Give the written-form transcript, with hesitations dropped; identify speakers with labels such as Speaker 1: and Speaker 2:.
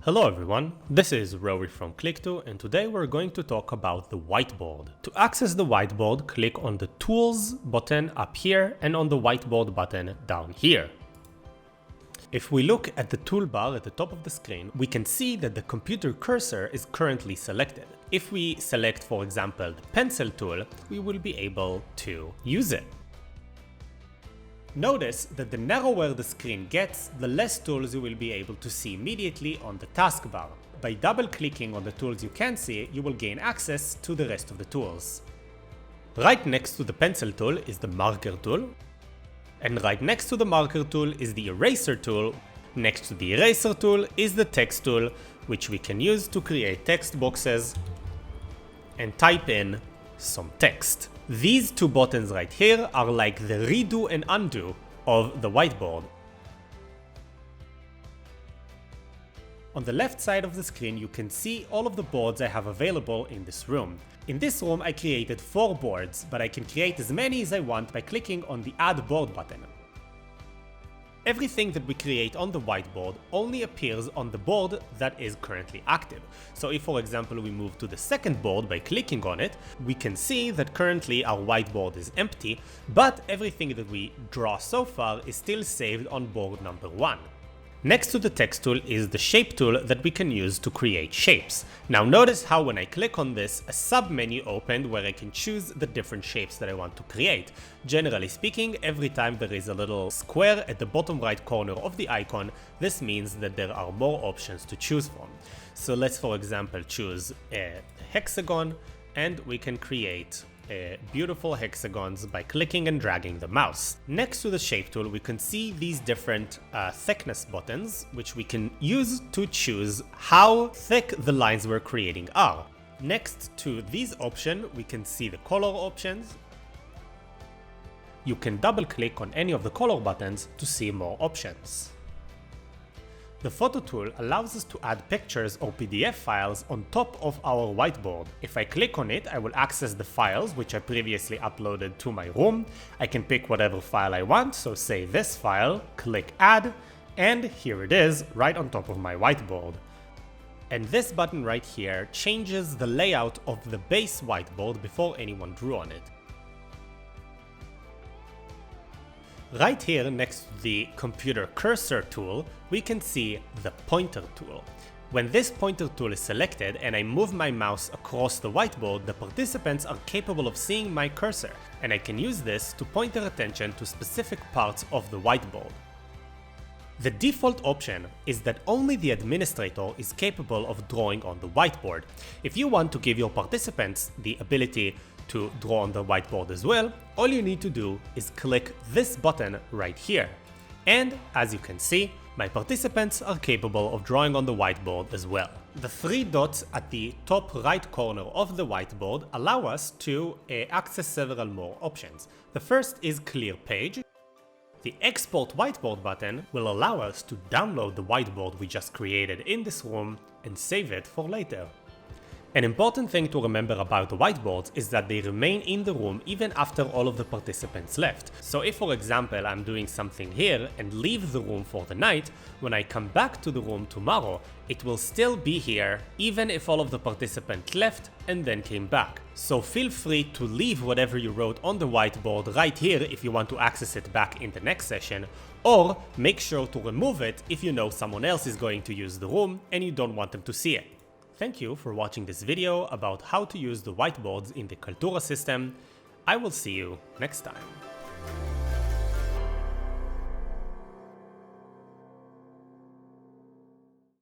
Speaker 1: Hello everyone, this is Rory from Click2 and today we're going to talk about the whiteboard. To access the whiteboard, click on the Tools button up here and on the Whiteboard button down here. If we look at the toolbar at the top of the screen, we can see that the computer cursor is currently selected. If we select, for example, the pencil tool, we will be able to use it. Notice that the narrower the screen gets, the less tools you will be able to see immediately on the taskbar. By double-clicking on the tools you can see, you will gain access to the rest of the tools. Right next to the pencil tool is the marker tool, and right next to the marker tool is the eraser tool. Next to the eraser tool is the text tool, which we can use to create text boxes and type in some text. These two buttons right here are like the redo and undo of the whiteboard. On the left side of the screen you can see all of the boards I have available in this room. In this room I created 4 boards, but I can create as many as I want by clicking on the Add Board button. Everything that we create on the whiteboard only appears on the board that is currently active. So if, for example, we move to the second board by clicking on it, we can see that currently our whiteboard is empty, but everything that we draw so far is still saved on board number 1. Next to the text tool is the shape tool that we can use to create shapes. Now notice how when I click on this, a sub-menu opened where I can choose the different shapes that I want to create. Generally speaking, every time there is a little square at the bottom right corner of the icon, this means that there are more options to choose from. So let's, for example, choose a hexagon, and we can create beautiful hexagons by clicking and dragging the mouse. Next to the shape tool we can see these different thickness buttons, which we can use to choose how thick the lines we're creating are. Next to these options we can see the color options. You can double click on any of the color buttons to see more options. The photo tool allows us to add pictures or PDF files on top of our whiteboard. If I click on it, I will access the files which I previously uploaded to my room. I can pick whatever file I want, so say this file, click Add, and here it is right on top of my whiteboard. And this button right here changes the layout of the base whiteboard before anyone drew on it. Right here next to the computer cursor tool, we can see the pointer tool. When this pointer tool is selected and I move my mouse across the whiteboard, the participants are capable of seeing my cursor, and I can use this to point their attention to specific parts of the whiteboard. The default option is that only the administrator is capable of drawing on the whiteboard. If you want to give your participants the ability to draw on the whiteboard as well, all you need to do is click this button right here. And as you can see, my participants are capable of drawing on the whiteboard as well. The 3 dots at the top right corner of the whiteboard allow us to access several more options. The first is Clear Page. The Export Whiteboard button will allow us to download the whiteboard we just created in this room and save it for later. An important thing to remember about the whiteboards is that they remain in the room even after all of the participants left. So if, for example, I'm doing something here and leave the room for the night, when I come back to the room tomorrow, it will still be here even if all of the participants left and then came back. So feel free to leave whatever you wrote on the whiteboard right here if you want to access it back in the next session, or make sure to remove it if you know someone else is going to use the room and you don't want them to see it. Thank you for watching this video about how to use the whiteboards in the Kaltura system. I will see you next time.